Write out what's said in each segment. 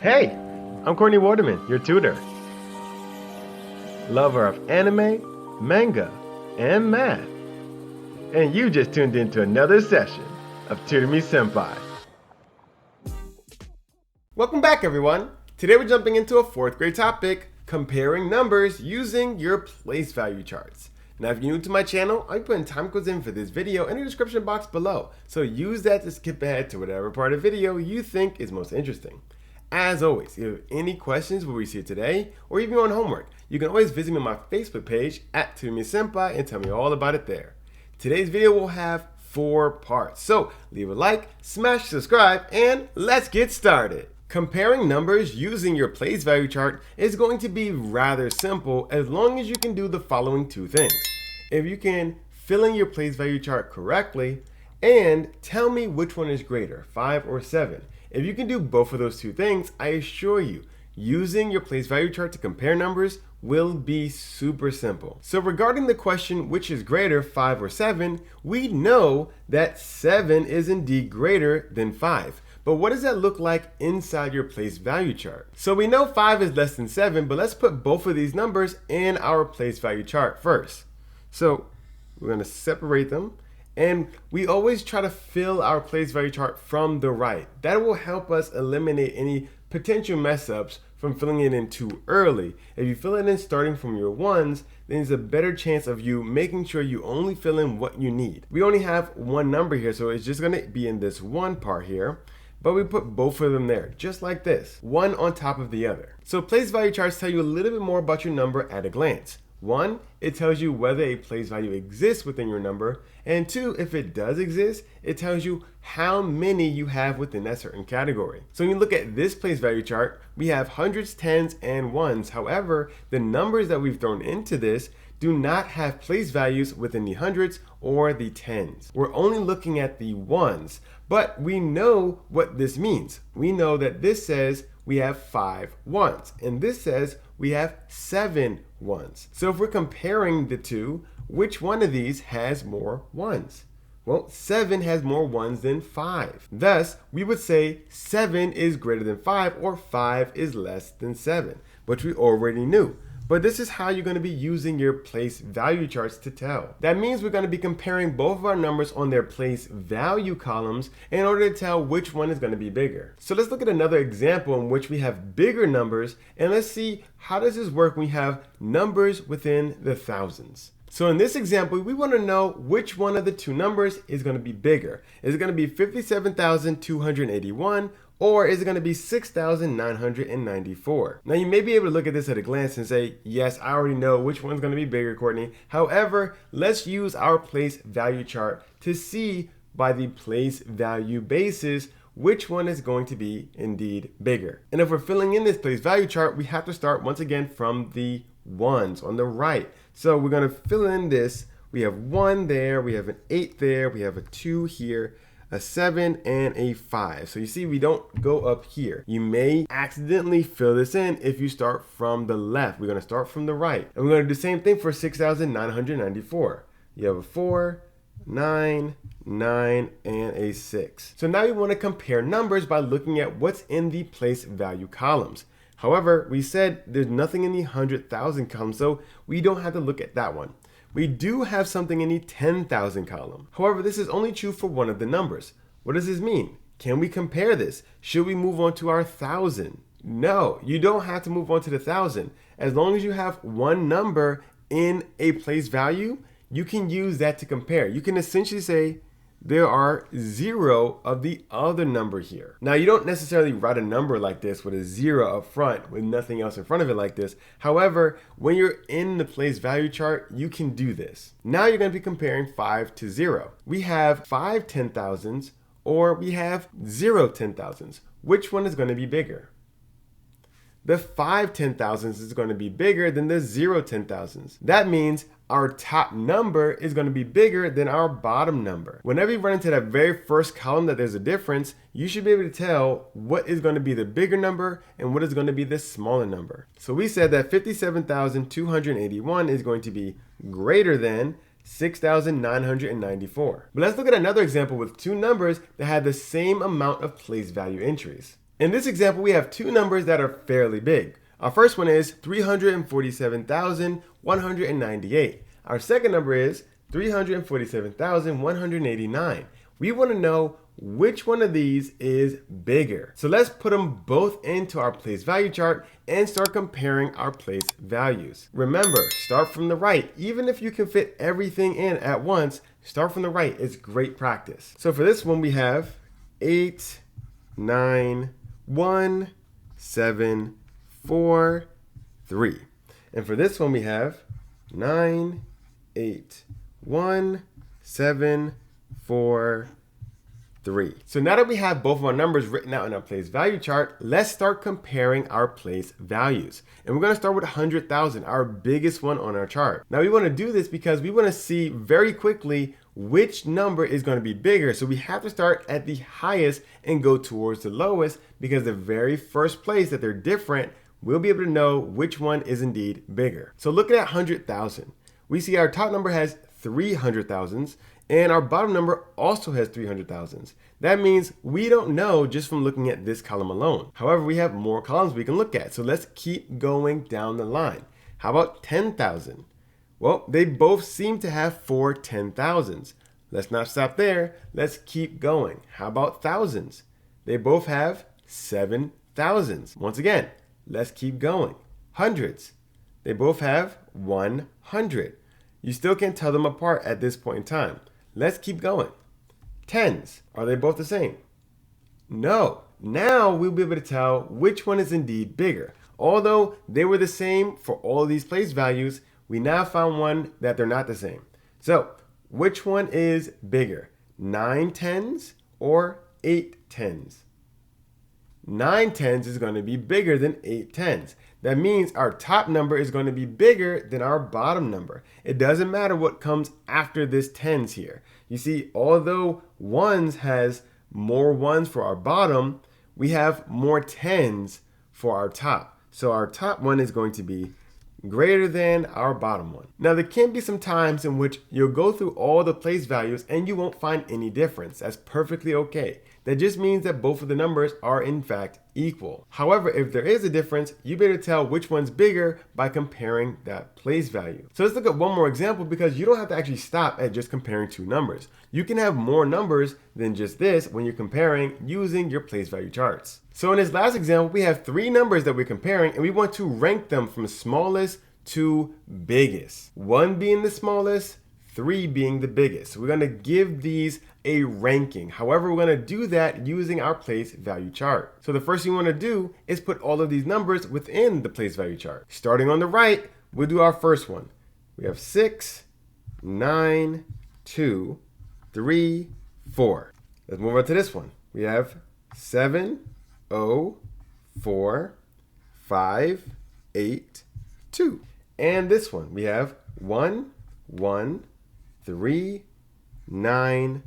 Hey, I'm Courtney Waterman, your tutor. Lover of anime, manga, and math. And you just tuned into another session of Tutor Me Senpai. Welcome back, everyone. Today we're jumping into a 4th grade topic, comparing numbers using your place value charts. Now, if you're new to my channel, I'm putting timecodes in for this video in the description box below. So use that to skip ahead to whatever part of the video you think is most interesting. As always, if you have any questions what we see today, or even on homework, you can always visit me on my Facebook page at Tutor Me Sempai and tell me all about it there. Today's video will have 4 parts, so leave a like, smash subscribe, and let's get started. Comparing numbers using your place value chart is going to be rather simple as long as you can do the following 2 things. If you can fill in your place value chart correctly and tell me which one is greater, 5 or 7. If you can do both of those 2 things, I assure you, using your place value chart to compare numbers will be super simple. So regarding the question, which is greater, 5 or 7, we know that 7 is indeed greater than 5. But what does that look like inside your place value chart? So we know 5 is less than 7, but let's put both of these numbers in our place value chart first. So we're going to separate them. And we always try to fill our place value chart from the right. That will help us eliminate any potential mess ups from filling it in too early. If you fill it in starting from your 1s, then there's a better chance of you making sure you only fill in what you need. We only have one number here, so it's just going to be in this one part here. But we put both of them there, just like this, one on top of the other. So place value charts tell you a little bit more about your number at a glance. 1, it tells you whether a place value exists within your number, and 2, if it does exist, it tells you how many you have within that certain category. So when you look at this place value chart, we have hundreds, tens, and ones. However, the numbers that we've thrown into this do not have place values within the hundreds or the tens. We're only looking at the ones, but we know what this means. We know that this says we have 5 ones, and this says we have 7 ones. So if we're comparing the two, which one of these has more ones? Well, 7 has more ones than 5. Thus, we would say 7 is greater than 5 or 5 is less than 7, which we already knew. But this is how you're going to be using your place value charts to tell. That means we're going to be comparing both of our numbers on their place value columns in order to tell which one is going to be bigger. So let's look at another example in which we have bigger numbers, and let's see how does this work when we have numbers within the thousands. So in this example, we want to know which one of the 2 numbers is going to be bigger. Is it going to be 57,281 or is it going to be 6,994? Now you may be able to look at this at a glance and say, yes, I already know which one's going to be bigger, Courtney. However, let's use our place value chart to see by the place value basis which one is going to be indeed bigger. And if we're filling in this place value chart, we have to start once again from the ones on the right. So we're going to fill in this. We have 1 there, we have an 8 there, we have a 2 here, a 7, and a 5. So you see, we don't go up here. You may accidentally fill this in if you start from the left. We're going to start from the right. And we're going to do the same thing for 6,994. You have a 4, 9, 9, and a 6. So now you want to compare numbers by looking at what's in the place value columns. However, we said there's nothing in the 100,000 column, so we don't have to look at that one. We do have something in the 10,000 column. However, this is only true for one of the numbers. What does this mean? Can we compare this? Should we move on to our 1,000? No, you don't have to move on to the 1,000. As long as you have one number in a place value, you can use that to compare. You can essentially say, there are 0 of the other number here. Now, you don't necessarily write a number like this with a 0 up front with nothing else in front of it like this. However, when you're in the place value chart, you can do this. Now you're going to be comparing 5 to 0. We have 5 10,000s or we have 0 10,000s. Which one is going to be bigger? The 5 10,000s is going to be bigger than the 0 10,000s. That means our top number is going to be bigger than our bottom number. Whenever you run into that very first column that there's a difference, you should be able to tell what is going to be the bigger number and what is going to be the smaller number. So we said that 57,281 is going to be greater than 6,994. But let's look at another example with 2 numbers that have the same amount of place value entries. In this example, we have two numbers that are fairly big. Our first one is 347,198. Our second number is 347,189. We want to know which one of these is bigger. So let's put them both into our place value chart and start comparing our place values. Remember, start from the right. Even if you can fit everything in at once, start from the right. It's great practice. So for this one, we have 8, 9, 1, 7, 4, 3. And for this one, we have 9, 8, 1, 7, 4, 3. So now that we have both of our numbers written out in our place value chart, let's start comparing our place values. And we're going to start with 100,000, our biggest one on our chart. Now we want to do this because we want to see very quickly which number is going to be bigger. So we have to start at the highest and go towards the lowest, because the very first place that they're different, we'll be able to know which one is indeed bigger. So looking at 100,000, we see our top number has 300,000s and our bottom number also has 300,000s. That means we don't know just from looking at this column alone. However, we have more columns we can look at. So let's keep going down the line. How about 10,000? Well, they both seem to have 4 10,000s. Let's not stop there. Let's keep going. How about thousands? They both have 7 thousands. Once again, let's keep going. Hundreds. They both have 100. You still can't tell them apart at this point in time. Let's keep going. Tens. Are they both the same? No. Now we'll be able to tell which one is indeed bigger. Although they were the same for all of these place values, we now found one that they're not the same. So which one is bigger? 9 tens or 8 tens? 9 tens is going to be bigger than 8 tens. That means our top number is going to be bigger than our bottom number. It doesn't matter what comes after this tens here. You see, although ones has more ones for our bottom, we have more tens for our top. So our top one is going to be greater than our bottom one. Now there can be some times in which you'll go through all the place values and you won't find any difference. That's perfectly okay. That just means that both of the numbers are in fact equal. However, if there is a difference, you better tell which one's bigger by comparing that place value. So let's look at one more example, because you don't have to actually stop at just comparing two numbers. You can have more numbers than just this when you're comparing using your place value charts. So in this last example, we have 3 numbers that we're comparing and we want to rank them from smallest to biggest. 1 being the smallest, 3 being the biggest. So we're going to give these a ranking. However, we're going to do that using our place value chart. So the first thing we want to do is put all of these numbers within the place value chart. Starting on the right, we'll do our first one. We have 6, 9, 2, 3, 4. Let's move on to this one. We have 7, 0, 4, 5, 8, 2. And this one, we have 1, 1, 3, 9,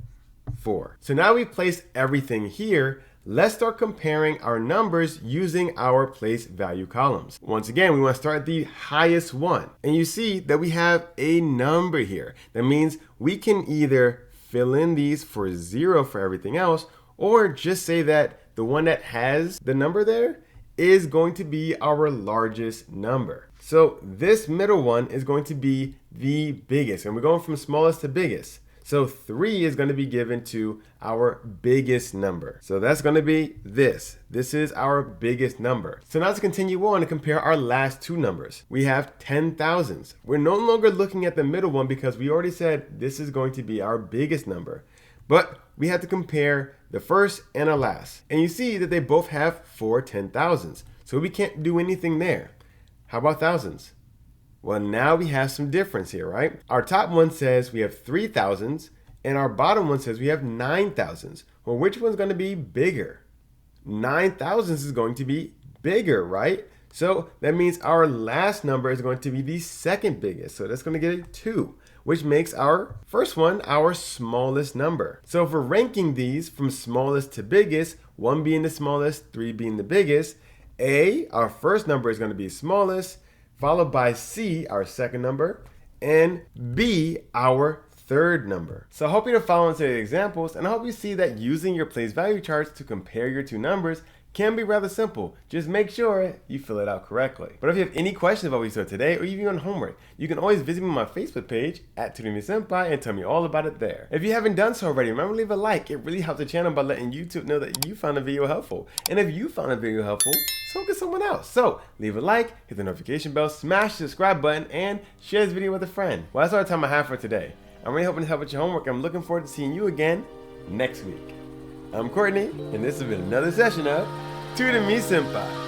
4. So now we've placed everything here. Let's start comparing our numbers using our place value columns. Once again, we want to start at the highest one. And you see that we have a number here. That means we can either fill in these for 0 for everything else, or just say that the one that has the number there is going to be our largest number. So this middle one is going to be the biggest, and we're going from smallest to biggest. So 3 is going to be given to our biggest number. So that's going to be this. This is our biggest number. So now let's continue on and compare our last 2 numbers. We have 10,000s. We're no longer looking at the middle one because we already said this is going to be our biggest number. But we have to compare the first and our last. And you see that they both have 4 10,000s. So we can't do anything there. How about thousands? Well, now we have some difference here, right? Our top one says we have 3,000s and our bottom one says we have 9,000s. Well, which one's going to be bigger? 9,000s is going to be bigger, right? So that means our last number is going to be the second biggest. So that's going to get a 2, which makes our first one our smallest number. So if we're ranking these from smallest to biggest, 1 being the smallest, 3 being the biggest, A, our first number is going to be smallest, followed by C, our second number, and B, our third number. So I hope you're following today's examples, and I hope you see that using your place value charts to compare your two numbers can be rather simple. Just make sure you fill it out correctly. But if you have any questions about what we saw today or even on homework, you can always visit me on my Facebook page at Tutor Me Sempai and tell me all about it there. If you haven't done so already, remember to leave a like. It really helps the channel by letting YouTube know that you found the video helpful. And if you found the video helpful, so can someone else. So leave a like, hit the notification bell, smash the subscribe button, and share this video with a friend. Well, that's all the time I have for today. I'm really hoping to help with your homework. I'm looking forward to seeing you again next week. I'm Courtney, and this has been another session of Tutor Me Sempai.